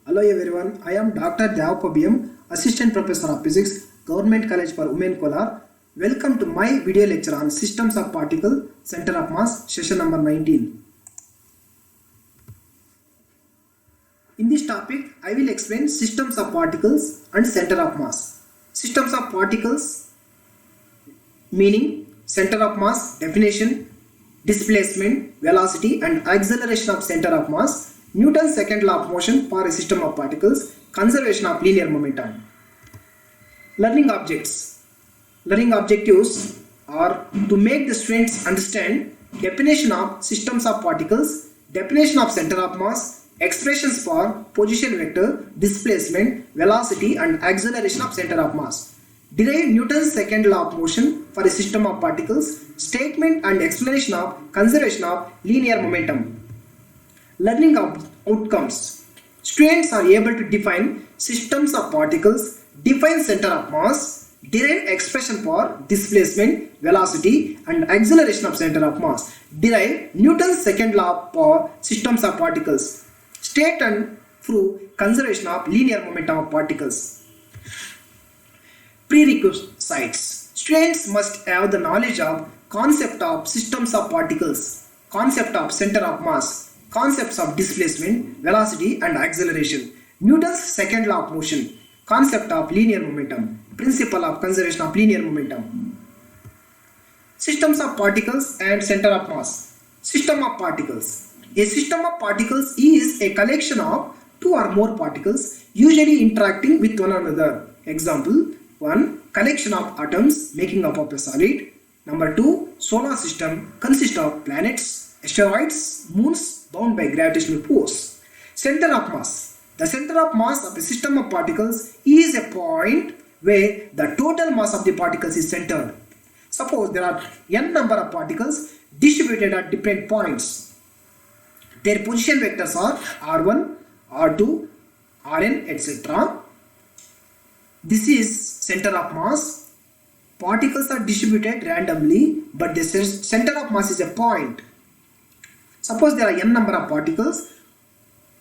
Hello everyone, I am Dr. Devapabiyam, Assistant Professor of Physics, Government College for Women Kolar. Welcome to my video lecture on Systems of Particle, Center of Mass, session number 19. In this topic, I will explain systems of particles and center of mass. Systems of particles meaning center of mass, definition, displacement, velocity and acceleration of center of mass, Newton's second law of motion for a system of particles, conservation of linear momentum. Learning objects. Learning objectives are to make the students understand definition of systems of particles, definition of center of mass, expressions for position vector, displacement, velocity and acceleration of center of mass. Derive Newton's second law of motion for a system of particles, statement and explanation of conservation of linear momentum. Learning outcomes. Students are able to define systems of particles, define center of mass, derive expression for displacement, velocity and acceleration of center of mass. Derive Newton's second law for systems of particles. State and prove conservation of linear momentum of particles. Prerequisites. Students must have the knowledge of concept of systems of particles, concept of center of mass, concepts of displacement, velocity and acceleration, Newton's second law of motion, concept of linear momentum, principle of conservation of linear momentum. Systems of particles and center of mass. System of particles. A system of particles is a collection of two or more particles usually interacting with one another. Example 1. Collection of atoms making up of a solid. Number 2. Solar system consists of planets, asteroids, moons bound by gravitational force. Center of mass. The center of mass of a system of particles is a point where the total mass of the particles is centered. Suppose there are n number of particles distributed at different points. Their position vectors are r1, r2, rn, etc. This is center of mass. Particles are distributed randomly, but the center of mass is a point. Suppose there are n number of particles.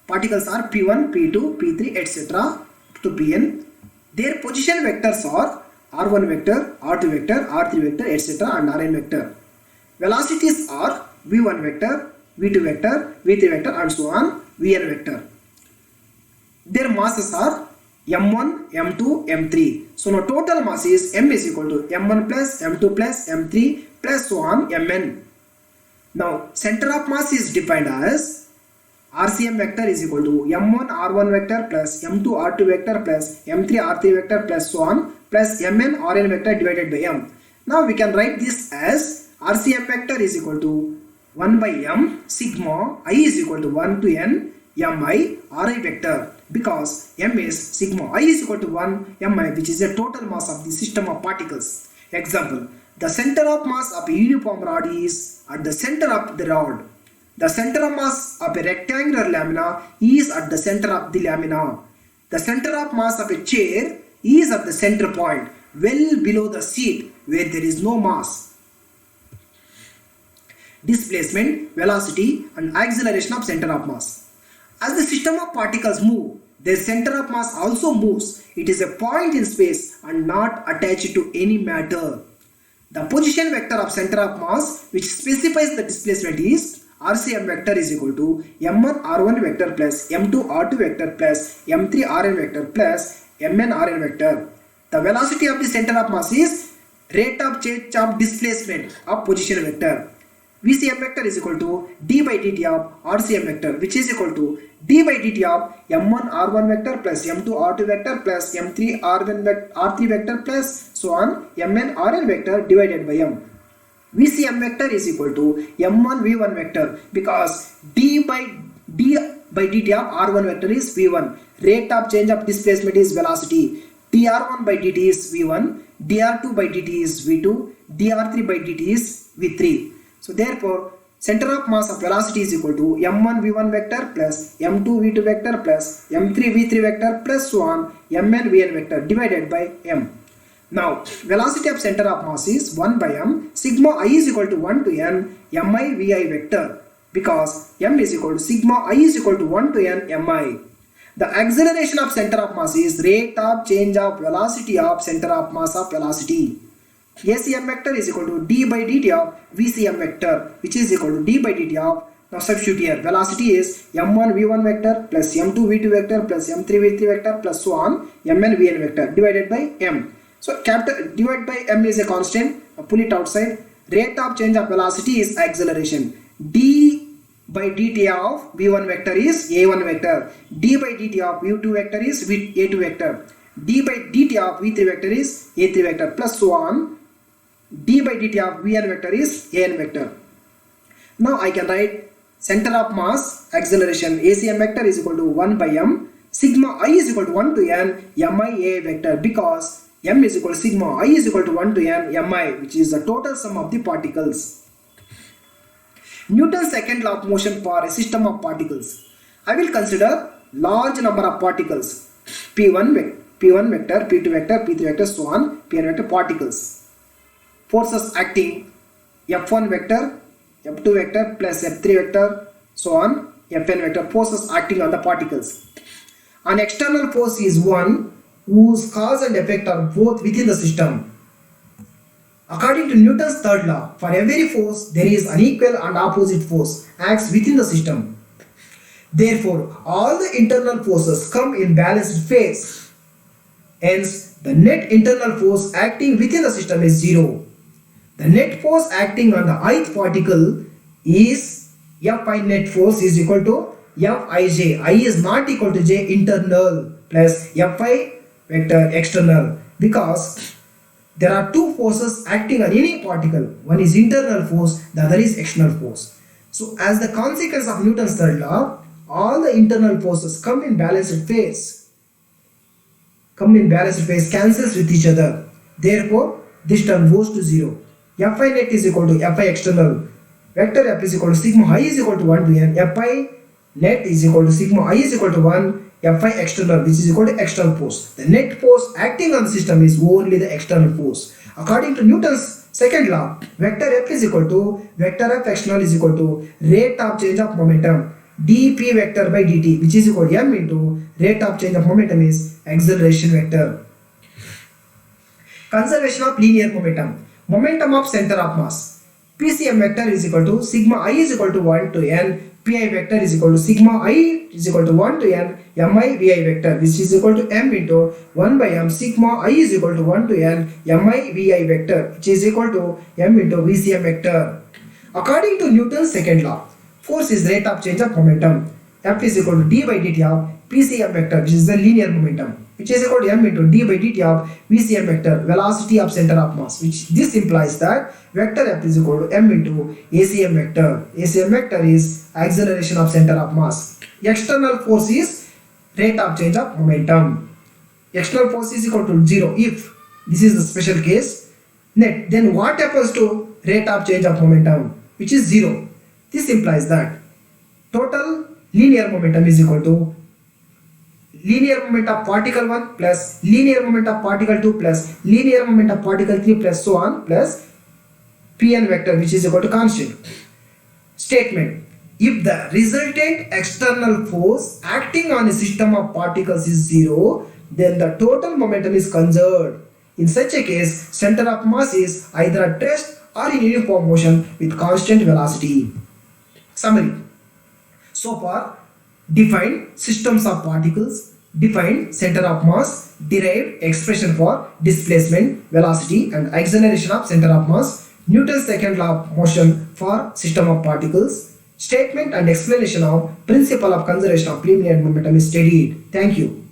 Particles are p1, p2, p3, etc. to pn. Their position vectors are r1 vector, r2 vector, r3 vector, etc. and rn vector. Velocities are v1 vector, v2 vector, v3 vector and so on, vn vector. Their masses are m1, m2, m3. So now total mass is m is equal to m1 plus m2 plus m3 plus so on mn. Now center of mass is defined as RCM vector is equal to m1 r1 vector plus m2 r2 vector plus m3 r3 vector plus so on plus mn rn vector divided by m. Now we can write this as RCM vector is equal to 1 by m sigma I is equal to 1 to n mi ri vector, because m is sigma I is equal to 1 mi, which is the total mass of the system of particles. Example, the center of mass of a uniform rod is at the center of the rod. The center of mass of a rectangular lamina is at the center of the lamina. The center of mass of a chair is at the center point, well below the seat where there is no mass. Displacement, velocity and acceleration of center of mass. As the system of particles move, their center of mass also moves. It is a point in space and not attached to any matter. The position vector of center of mass, which specifies the displacement, is RCM vector is equal to m1 r1 vector plus m2 r2 vector plus m3 rn vector plus mn rn vector. The velocity of the center of mass is rate of change of displacement of position vector. VCM vector is equal to d by dt of RCM vector, which is equal to d by dt of m1 r1 vector plus m2 r2 vector plus m3 r3 vector plus so on mn rn vector divided by m. VCM vector is equal to m1 v1 vector, because d by dt of r1 vector is v1, rate of change of displacement is velocity, dr1 by dt is v1, dr2 by dt is v2, dr3 by dt is v3. So therefore center of mass of velocity is equal to m1 v1 vector plus m2 v2 vector plus m3 v3 vector plus so on mn vn vector divided by m. Now velocity of center of mass is 1 by m sigma I is equal to 1 to n mi vi vector, because m is equal to sigma I is equal to 1 to n mi. The acceleration of center of mass is rate of change of velocity of center of mass of velocity. ACM vector is equal to d by dt of VCM vector, which is equal to d by dt of, now substitute here, velocity is m1 v1 vector plus m2 v2 vector plus m3 v3 vector plus so on mn vn vector divided by m. So capital divided by m is a constant, pull it outside. Rate of change of velocity is acceleration. D by dt of v1 vector is a1 vector, d by dt of v2 vector is a2 vector, d by dt of v3 vector is a3 vector plus so on, d by dt of vn vector is an vector. Now I can write center of mass acceleration ACM vector is equal to 1 by m, sigma I is equal to 1 to n mi a vector, because m is equal to sigma I is equal to 1 to n mi, which is the total sum of the particles. Newton's second law of motion for a system of particles. I will consider large number of particles, P1 vector, P2 vector, P3 vector, so on, Pn vector particles. Forces acting F1 vector, F2 vector plus F3 vector, so on, Fn vector, forces acting on the particles. An external force is one whose cause and effect are both within the system. According to Newton's third law, for every force there is an equal and opposite force acts within the system. Therefore, all the internal forces come in balanced phase. Hence, the net internal force acting within the system is zero. The net force acting on the ith particle is Fi net force is equal to Fij. I is not equal to j internal plus Fi vector external, because there are two forces acting on any particle. One is internal force, the other is external force. So as the consequence of Newton's third law, all the internal forces come in balanced phase. Cancels with each other. Therefore, this term goes to zero. Fi net is equal to Fi external. Vector F is equal to sigma I is equal to 1 to n. Fi net is equal to sigma I is equal to 1. Fi external, which is equal to external force. The net force acting on the system is only the external force. According to Newton's second law, vector F is equal to vector F external is equal to rate of change of momentum dp vector by dt, which is equal to m into rate of change of momentum is acceleration vector. Conservation of linear momentum. Momentum of center of mass. PCM vector is equal to sigma I is equal to 1 to n. Pi vector is equal to sigma I is equal to 1 to n mi vi vector, which is equal to m into 1 by m sigma I is equal to 1 to n mi vi vector, which is equal to m into VCM vector. According to Newton's second law, force is rate of change of momentum. F is equal to d by dt of PCM vector, which is the linear momentum, which is equal to m into d by dt of VCM vector, velocity of center of mass, which this implies that vector F is equal to m into ACM vector. ACM vector is acceleration of center of mass. External force is rate of change of momentum. External force is equal to 0 if this is the special case. Net, then what happens to rate of change of momentum, which is 0? This implies that total linear momentum is equal to linear moment of particle 1 plus linear moment of particle 2 plus linear moment of particle 3 plus so on plus Pn vector, which is equal to constant. Statement: if the resultant external force acting on a system of particles is 0, then the total momentum is conserved. In such a case, center of mass is either at rest or in uniform motion with constant velocity. Summary: so far, defined systems of particles, defined center of mass, derived expression for displacement, velocity and acceleration of center of mass, Newton's second law of motion for system of particles, statement and explanation of principle of conservation of linear momentum is studied. Thank you.